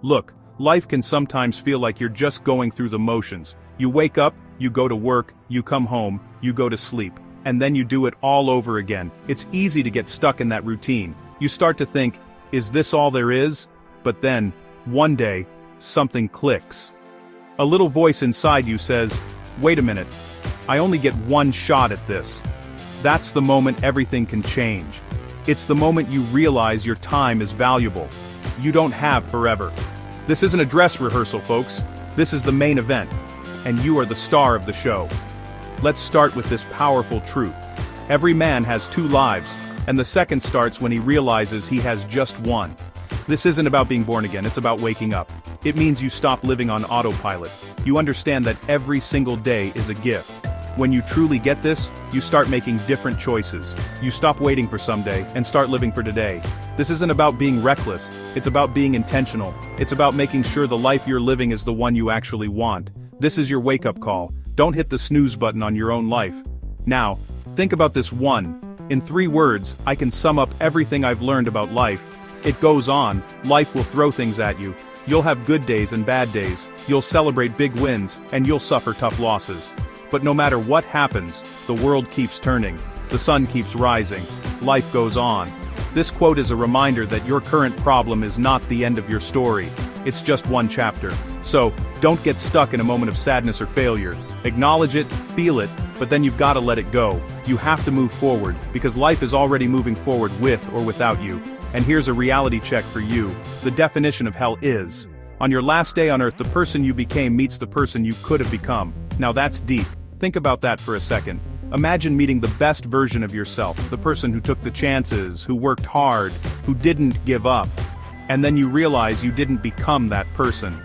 Look, life can sometimes feel like you're just going through the motions. You wake up, you go to work, you come home, you go to sleep, and then you do it all over again. It's easy to get stuck in that routine. You start to think, is this all there is? But then, one day, something clicks. A little voice inside you says, wait a minute, I only get one shot at this. That's the moment everything can change. It's the moment you realize your time is valuable. You don't have forever. This isn't a dress rehearsal, folks. This is the main event. And you are the star of the show. Let's start with this powerful truth. Every man has two lives, and the second starts when he realizes he has just one. This isn't about being born again, it's about waking up. It means you stop living on autopilot. You understand that every single day is a gift. When you truly get this, you start making different choices. You stop waiting for someday and start living for today. This isn't about being reckless, it's about being intentional. It's about making sure the life you're living is the one you actually want. This is your wake-up call. Don't hit the snooze button on your own life. Now, think about this one. In 3 words, I can sum up everything I've learned about life. It goes on, life will throw things at you. You'll have good days and bad days. You'll celebrate big wins, and you'll suffer tough losses. But no matter what happens, the world keeps turning. The sun keeps rising. Life goes on. This quote is a reminder that your current problem is not the end of your story. It's just one chapter. So, don't get stuck in a moment of sadness or failure. Acknowledge it, feel it, but then you've gotta let it go. You have to move forward, because life is already moving forward with or without you. And here's a reality check for you. The definition of hell is: on your last day on earth, the person you became meets the person you could have become. Now that's deep. Think about that for a second. Imagine meeting the best version of yourself, the person who took the chances, who worked hard, who didn't give up. And then you realize you didn't become that person.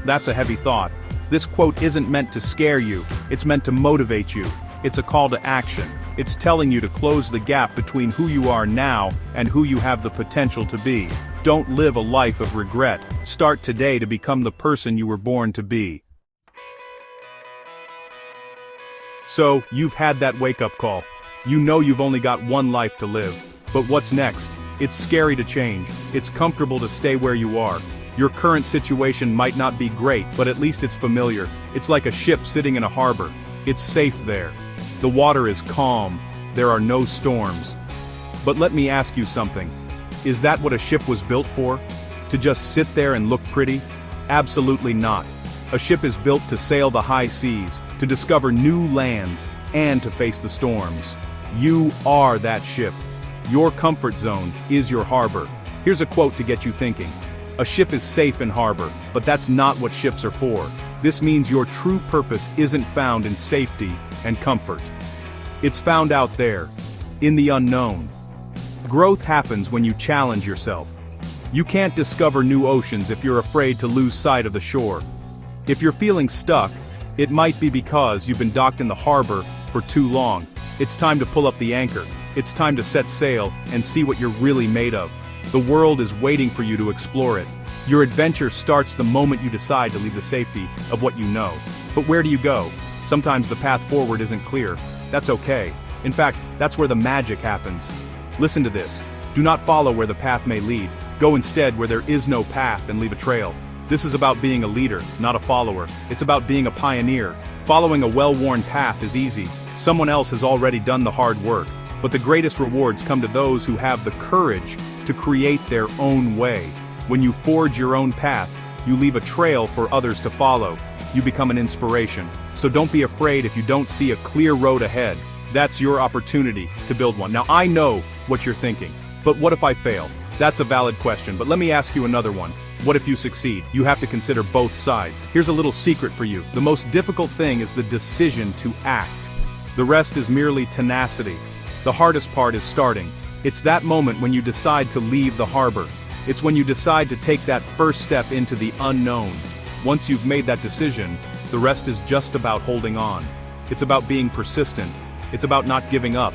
That's a heavy thought. This quote isn't meant to scare you, it's meant to motivate you. It's a call to action. It's telling you to close the gap between who you are now and who you have the potential to be. Don't live a life of regret. Start today to become the person you were born to be. So, you've had that wake-up call. You know you've only got one life to live. But what's next? It's scary to change. It's comfortable to stay where you are. Your current situation might not be great, but at least it's familiar. It's like a ship sitting in a harbor. It's safe there. The water is calm. There are no storms. But let me ask you something. Is that what a ship was built for? To just sit there and look pretty? Absolutely not. A ship is built to sail the high seas, to discover new lands, and to face the storms. You are that ship. Your comfort zone is your harbor. Here's a quote to get you thinking. A ship is safe in harbor, but that's not what ships are for. This means your true purpose isn't found in safety and comfort. It's found out there, in the unknown. Growth happens when you challenge yourself. You can't discover new oceans if you're afraid to lose sight of the shore. If you're feeling stuck, it might be because you've been docked in the harbor for too long. It's time to pull up the anchor. It's time to set sail and see what you're really made of. The world is waiting for you to explore it. Your adventure starts the moment you decide to leave the safety of what you know. But where do you go? Sometimes the path forward isn't clear. That's okay. In fact, that's where the magic happens. Listen to this. Do not follow where the path may lead. Go instead where there is no path and leave a trail. This is about being a leader, not a follower. It's about being a pioneer. Following a well-worn path is easy. Someone else has already done the hard work. But the greatest rewards come to those who have the courage to create their own way. When you forge your own path, you leave a trail for others to follow. You become an inspiration. So don't be afraid if you don't see a clear road ahead. That's your opportunity to build one. Now I know what you're thinking. But what if I fail? That's a valid question, but let me ask you another one. What if you succeed? You have to consider both sides. Here's a little secret for you. The most difficult thing is the decision to act. The rest is merely tenacity. The hardest part is starting. It's that moment when you decide to leave the harbor. It's when you decide to take that first step into the unknown. Once you've made that decision, the rest is just about holding on. It's about being persistent. It's about not giving up.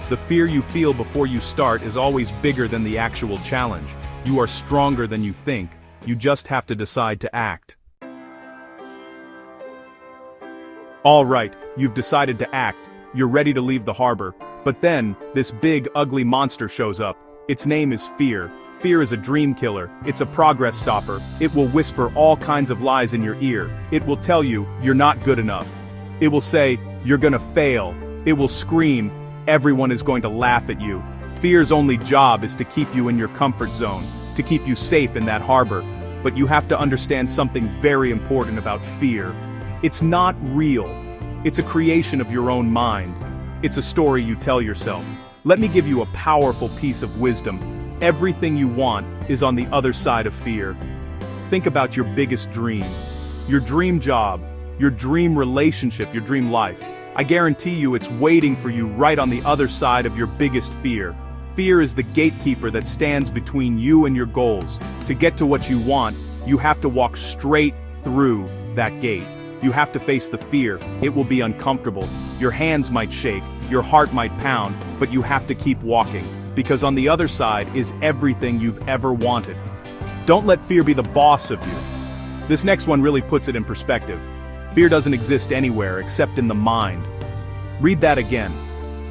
The fear you feel before you start is always bigger than the actual challenge. You are stronger than you think. You just have to decide to act. All right, you've decided to act. You're ready to leave the harbor. But then, this big, ugly monster shows up. Its name is fear. Fear is a dream killer, it's a progress stopper, it will whisper all kinds of lies in your ear, it will tell you, you're not good enough. It will say, you're gonna fail, it will scream, everyone is going to laugh at you. Fear's only job is to keep you in your comfort zone, to keep you safe in that harbor. But you have to understand something very important about fear. It's not real. It's a creation of your own mind. It's a story you tell yourself. Let me give you a powerful piece of wisdom. Everything you want is on the other side of fear. Think about your biggest dream. Your dream job, your dream relationship, your dream life. I guarantee you it's waiting for you right on the other side of your biggest fear. Fear is the gatekeeper that stands between you and your goals. To get to what you want, you have to walk straight through that gate. You have to face the fear. It will be uncomfortable. Your hands might shake, your heart might pound, but you have to keep walking. Because on the other side is everything you've ever wanted. Don't let fear be the boss of you. This next one really puts it in perspective. Fear doesn't exist anywhere except in the mind. Read that again.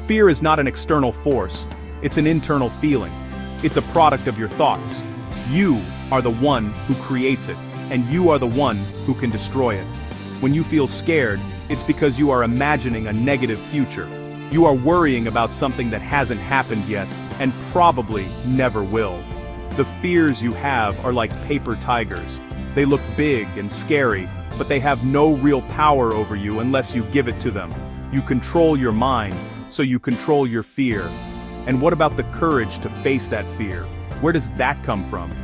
Fear is not an external force. It's an internal feeling. It's a product of your thoughts. You are the one who creates it, and you are the one who can destroy it. When you feel scared, it's because you are imagining a negative future. You are worrying about something that hasn't happened yet, and probably never will. The fears you have are like paper tigers. They look big and scary, but they have no real power over you unless you give it to them. You control your mind, so you control your fear. And what about the courage to face that fear? Where does that come from?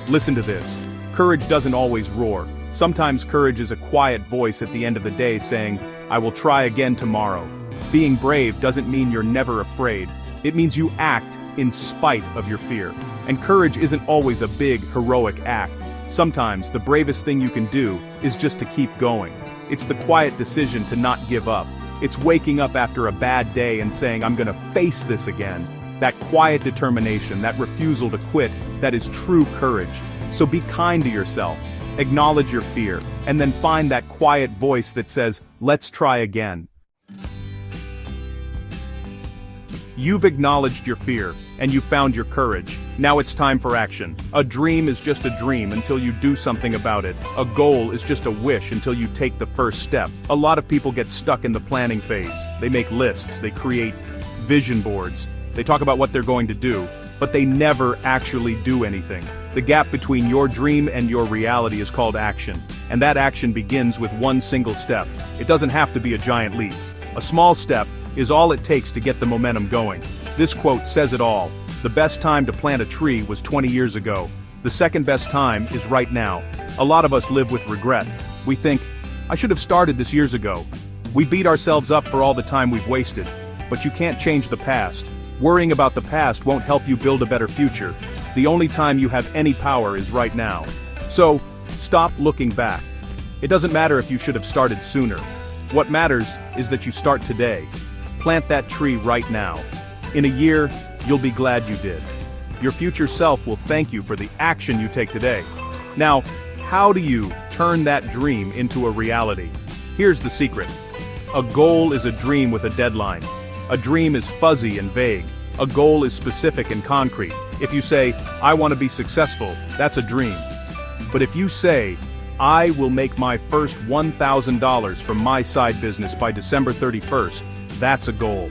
Listen to this. Courage doesn't always roar. Sometimes courage is a quiet voice at the end of the day saying, I will try again tomorrow. Being brave doesn't mean you're never afraid. It means you act in spite of your fear. And courage isn't always a big, heroic act. Sometimes the bravest thing you can do is just to keep going. It's the quiet decision to not give up. It's waking up after a bad day and saying, I'm gonna face this again. That quiet determination, that refusal to quit, that is true courage. So be kind to yourself, acknowledge your fear, and then find that quiet voice that says, let's try again. You've acknowledged your fear, and you found your courage. Now it's time for action. A dream is just a dream until you do something about it. A goal is just a wish until you take the first step. A lot of people get stuck in the planning phase. They make lists, they create vision boards. They talk about what they're going to do, but they never actually do anything. The gap between your dream and your reality is called action, and that action begins with one single step. It doesn't have to be a giant leap. A small step is all it takes to get the momentum going. This quote says it all. The best time to plant a tree was 20 years ago. The second best time is right now. A lot of us live with regret. We think, I should have started this years ago. We beat ourselves up for all the time we've wasted. But you can't change the past. Worrying about the past won't help you build a better future. The only time you have any power is right now. So, stop looking back. It doesn't matter if you should have started sooner. What matters is that you start today. Plant that tree right now. In a year, you'll be glad you did. Your future self will thank you for the action you take today. Now, how do you turn that dream into a reality? Here's the secret. A goal is a dream with a deadline. A dream is fuzzy and vague. A goal is specific and concrete. If you say, I want to be successful, that's a dream. But if you say, I will make my first $1,000 from my side business by December 31st, that's a goal.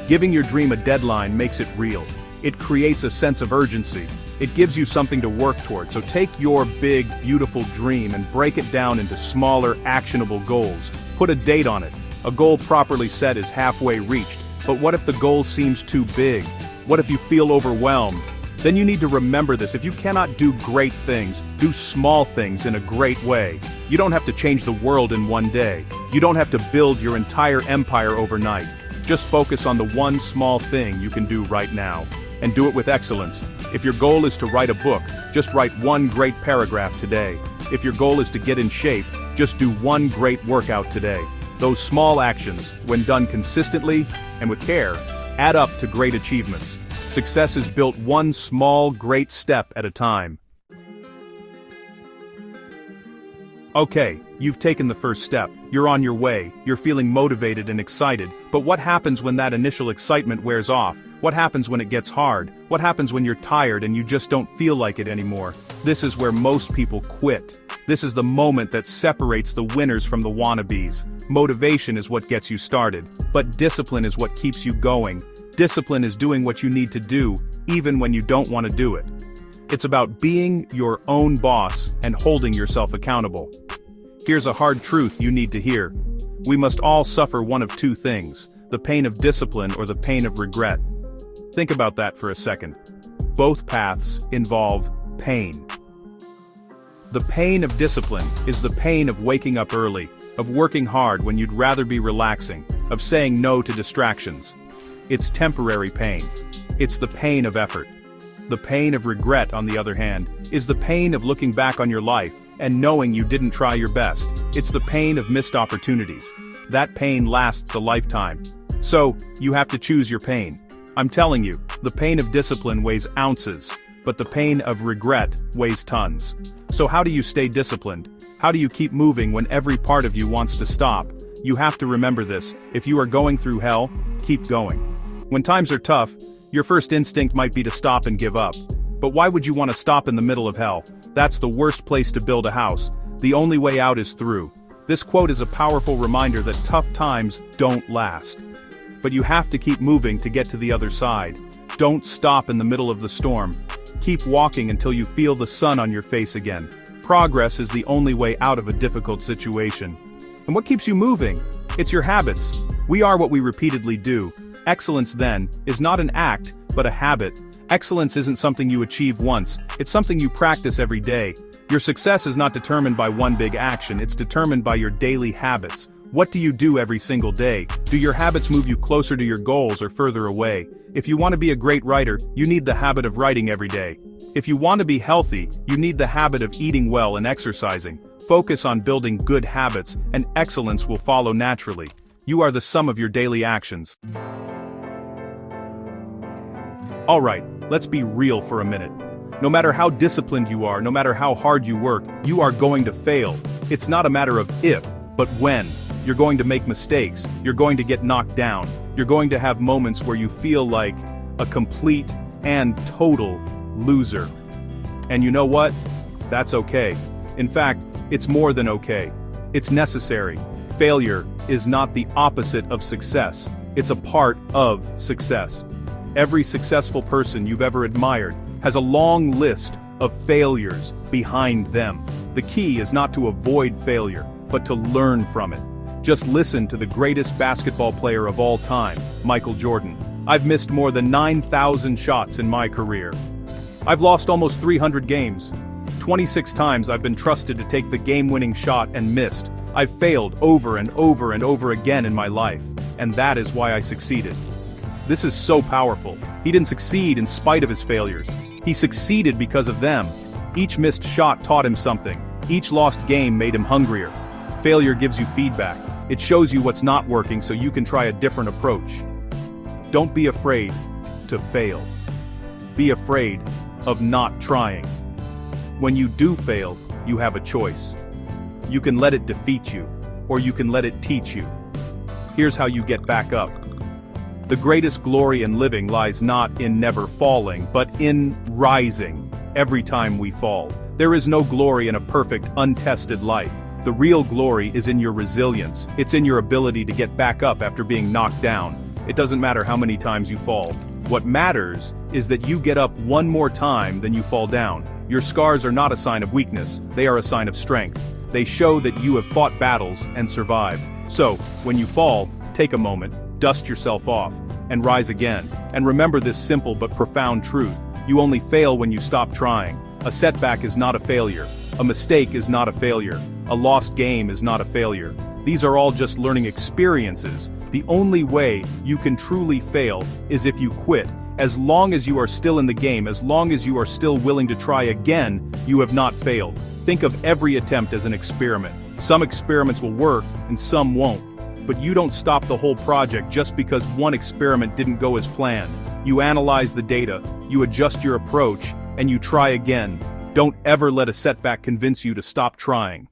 Giving your dream a deadline makes it real. It creates a sense of urgency. It gives you something to work toward. So take your big, beautiful dream and break it down into smaller, actionable goals. Put a date on it. A goal properly set is halfway reached. But what if the goal seems too big? What if you feel overwhelmed? Then you need to remember this. If you cannot do great things, do small things in a great way. You don't have to change the world in one day. You don't have to build your entire empire overnight. Just focus on the one small thing you can do right now. And do it with excellence. If your goal is to write a book, just write one great paragraph today. If your goal is to get in shape, just do one great workout today. Those small actions, when done consistently and with care, add up to great achievements. Success is built one small, great step at a time. Okay, you've taken the first step. You're on your way. You're feeling motivated and excited. But what happens when that initial excitement wears off? What happens when it gets hard? What happens when you're tired and you just don't feel like it anymore? This is where most people quit. This is the moment that separates the winners from the wannabes. Motivation is what gets you started, but discipline is what keeps you going. Discipline is doing what you need to do, even when you don't want to do it. It's about being your own boss and holding yourself accountable. Here's a hard truth you need to hear. We must all suffer one of two things: the pain of discipline or the pain of regret. Think about that for a second. Both paths involve pain. The pain of discipline is the pain of waking up early, of working hard when you'd rather be relaxing, of saying no to distractions. It's temporary pain. It's the pain of effort. The pain of regret, on the other hand, is the pain of looking back on your life and knowing you didn't try your best. It's the pain of missed opportunities. That pain lasts a lifetime. So, you have to choose your pain. I'm telling you, the pain of discipline weighs ounces, but the pain of regret weighs tons. So how do you stay disciplined? How do you keep moving when every part of you wants to stop? You have to remember this: if you are going through hell, keep going. When times are tough, your first instinct might be to stop and give up. But why would you want to stop in the middle of hell? That's the worst place to build a house. The only way out is through. This quote is a powerful reminder that tough times don't last. But you have to keep moving to get to the other side. Don't stop in the middle of the storm. Keep walking until you feel the sun on your face again. Progress is the only way out of a difficult situation. And what keeps you moving? It's your habits. We are what we repeatedly do. Excellence, then, is not an act, but a habit. Excellence isn't something you achieve once, it's something you practice every day. Your success is not determined by one big action, it's determined by your daily habits. What do you do every single day? Do your habits move you closer to your goals or further away? If you want to be a great writer, you need the habit of writing every day. If you want to be healthy, you need the habit of eating well and exercising. Focus on building good habits, and excellence will follow naturally. You are the sum of your daily actions. Alright, let's be real for a minute. No matter how disciplined you are, no matter how hard you work, you are going to fail. It's not a matter of if, but when. You're going to make mistakes, you're going to get knocked down, you're going to have moments where you feel like a complete and total loser. And you know what? That's okay. In fact, it's more than okay. It's necessary. Failure is not the opposite of success, it's a part of success. Every successful person you've ever admired has a long list of failures behind them. The key is not to avoid failure, but to learn from it. Just listen to the greatest basketball player of all time, Michael Jordan. I've missed more than 9,000 shots in my career. I've lost almost 300 games. 26 times I've been trusted to take the game-winning shot and missed. I've failed over and over and over again in my life, and that is why I succeeded. This is so powerful. He didn't succeed in spite of his failures. He succeeded because of them. Each missed shot taught him something. Each lost game made him hungrier. Failure gives you feedback. It shows you what's not working so you can try a different approach. Don't be afraid to fail. Be afraid of not trying. When you do fail, you have a choice. You can let it defeat you, or you can let it teach you. Here's how you get back up. The greatest glory in living lies not in never falling, but in rising every time we fall. There is no glory in a perfect, untested life. The real glory is in your resilience. It's in your ability to get back up after being knocked down. It doesn't matter how many times you fall. What matters is that you get up one more time than you fall down. Your scars are not a sign of weakness, they are a sign of strength. They show that you have fought battles and survived. So, when you fall, take a moment, dust yourself off, and rise again. And remember this simple but profound truth: you only fail when you stop trying. A setback is not a failure. A mistake is not a failure. A lost game is not a failure. These are all just learning experiences. The only way you can truly fail is if you quit. As long as you are still in the game, as long as you are still willing to try again, you have not failed. Think of every attempt as an experiment. Some experiments will work, and some won't. But you don't stop the whole project just because one experiment didn't go as planned. You analyze the data, you adjust your approach, and you try again. Don't ever let a setback convince you to stop trying.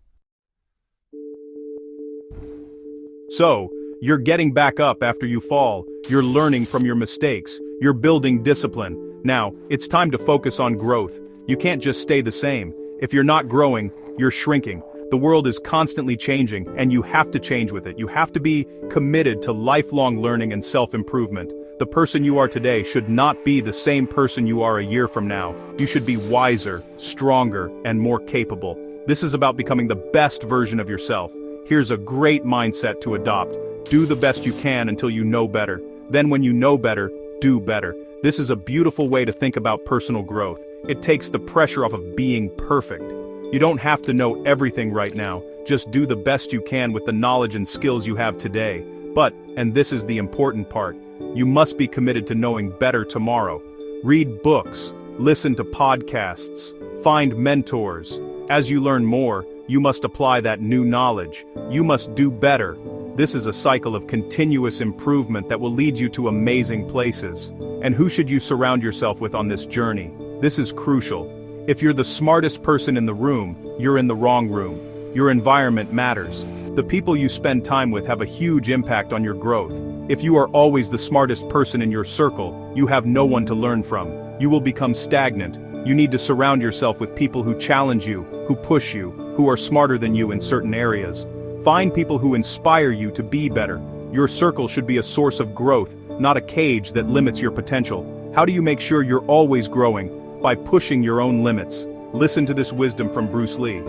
So, you're getting back up after you fall, you're learning from your mistakes, You're building discipline. Now, it's time to focus on growth. You can't just stay the same. If you're not growing, you're shrinking. The world is constantly changing, and you have to change with it. You have to be committed to lifelong learning and self-improvement. The person you are today should not be the same person you are a year from now. You should be wiser, stronger, and more capable. This is about becoming the best version of yourself. Here's a great mindset to adopt. Do the best you can until you know better. Then when you know better, do better. This is a beautiful way to think about personal growth. It takes the pressure off of being perfect. You don't have to know everything right now. Just do the best you can with the knowledge and skills you have today. But, and this is the important part, you must be committed to knowing better tomorrow. Read books, listen to podcasts, find mentors. As you learn more, you must apply that new knowledge. You must do better. This is a cycle of continuous improvement that will lead you to amazing places. And who should you surround yourself with on this journey? This is crucial. If you're the smartest person in the room, you're in the wrong room. Your environment matters. The people you spend time with have a huge impact on your growth. If you are always the smartest person in your circle, you have no one to learn from. You will become stagnant. You need to surround yourself with people who challenge you, who push you, who are smarter than you in certain areas. Find people who inspire you to be better. Your circle should be a source of growth, not a cage that limits your potential. How do you make sure you're always growing? By pushing your own limits. Listen to this wisdom from Bruce Lee.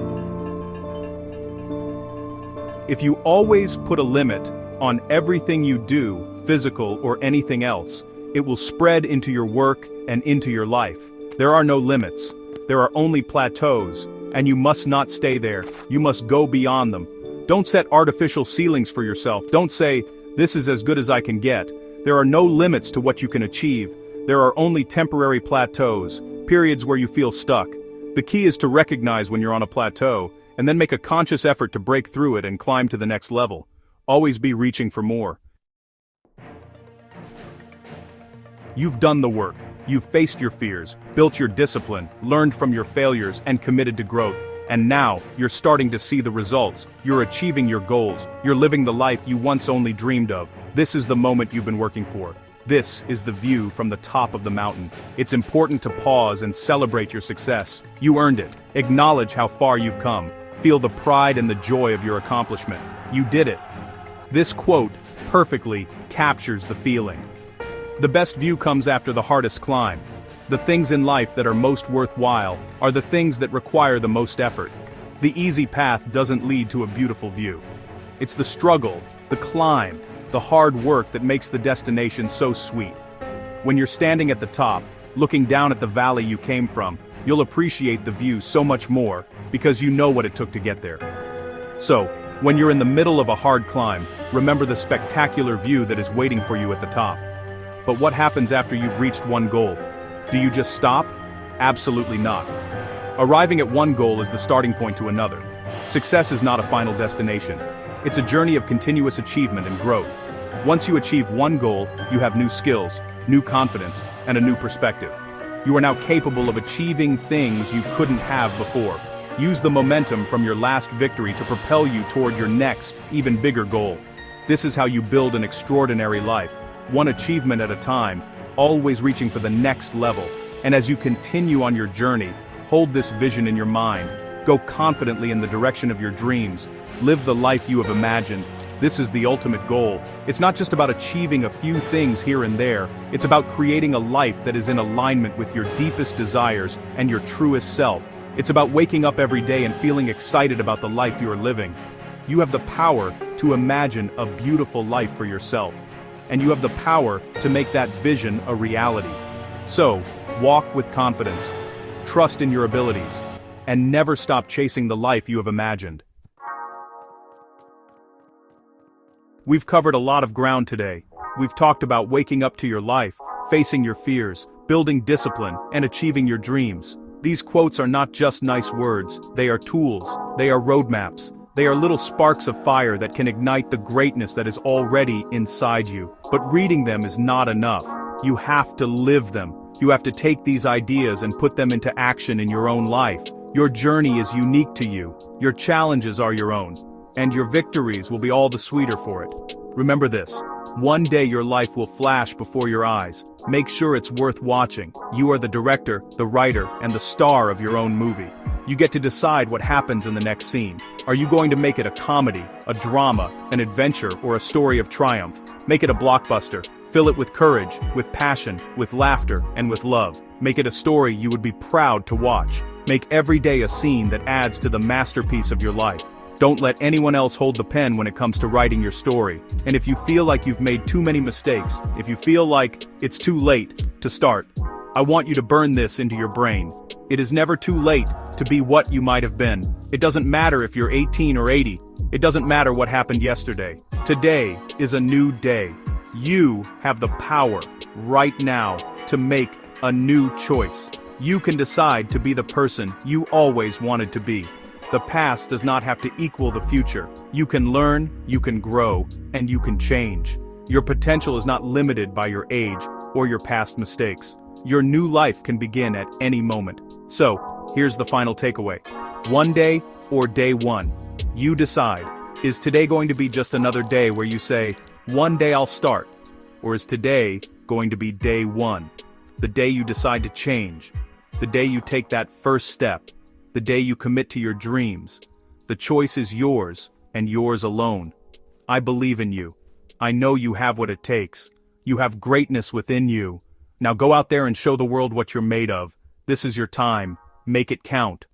If you always put a limit on everything you do, physical or anything else, it will spread into your work and into your life. There are no limits. There are only plateaus, and you must not stay there. You must go beyond them. Don't set artificial ceilings for yourself. Don't say, this is as good as I can get. There are no limits to what you can achieve. There are only temporary plateaus, periods where you feel stuck. The key is to recognize when you're on a plateau, and then make a conscious effort to break through it and climb to the next level. Always be reaching for more. You've done the work. You've faced your fears, built your discipline, learned from your failures, and committed to growth. And now, you're starting to see the results. You're achieving your goals. You're living the life you once only dreamed of. This is the moment you've been working for. This is the view from the top of the mountain. It's important to pause and celebrate your success. You earned it. Acknowledge how far you've come. Feel the pride and the joy of your accomplishment. You did it. This quote perfectly captures the feeling. The best view comes after the hardest climb. The things in life that are most worthwhile are the things that require the most effort. The easy path doesn't lead to a beautiful view. It's the struggle, the climb, the hard work that makes the destination so sweet. When you're standing at the top, looking down at the valley you came from, you'll appreciate the view so much more because you know what it took to get there. So, when you're in the middle of a hard climb, remember the spectacular view that is waiting for you at the top. But what happens after you've reached one goal? Do you just stop? Absolutely not. Arriving at one goal is the starting point to another. Success is not a final destination. It's a journey of continuous achievement and growth. Once you achieve one goal, you have new skills, new confidence, and a new perspective. You are now capable of achieving things you couldn't have before. Use the momentum from your last victory to propel you toward your next, even bigger goal. This is how you build an extraordinary life, one achievement at a time, always reaching for the next level. And as you continue on your journey, hold this vision in your mind. Go confidently in the direction of your dreams. Live the life you have imagined. This is the ultimate goal. It's not just about achieving a few things here and there. It's about creating a life that is in alignment with your deepest desires and your truest self. It's about waking up every day and feeling excited about the life you are living. You have the power to imagine a beautiful life for yourself. And you have the power to make that vision a reality. So, walk with confidence, trust in your abilities, and never stop chasing the life you have imagined. We've covered a lot of ground today. We've talked about waking up to your life, facing your fears, building discipline, and achieving your dreams. These quotes are not just nice words, they are tools, they are roadmaps. They are little sparks of fire that can ignite the greatness that is already inside you. But reading them is not enough. You have to live them. You have to take these ideas and put them into action in your own life. Your journey is unique to you. Your challenges are your own. And your victories will be all the sweeter for it. Remember this, One day your life will flash before your eyes. Make sure it's worth watching. You are the director, the writer, and the star of your own movie. You get to decide what happens in the next scene. Are you going to make it a comedy, a drama, an adventure, or a story of triumph? Make it a blockbuster. Fill it with courage, with passion, with laughter, and with love. Make it a story you would be proud to watch. Make every day a scene that adds to the masterpiece of your life. Don't let anyone else hold the pen when it comes to writing your story. And if you feel like you've made too many mistakes, if you feel like it's too late to start, I want you to burn this into your brain. It is never too late to be what you might have been. It doesn't matter if you're 18 or 80. It doesn't matter what happened yesterday. Today is a new day. You have the power right now to make a new choice. You can decide to be the person you always wanted to be. The past does not have to equal the future. You can learn, you can grow, and you can change. Your potential is not limited by your age or your past mistakes. Your new life can begin at any moment. So, here's the final takeaway. One day or day one, you decide. Is today going to be just another day where you say, one day I'll start? Or is today going to be day one? The day you decide to change. The day you take that first step. The day you commit to your dreams. The choice is yours, and yours alone. I believe in you. I know you have what it takes. You have greatness within you. Now go out there and show the world what you're made of. This is your time. Make it count.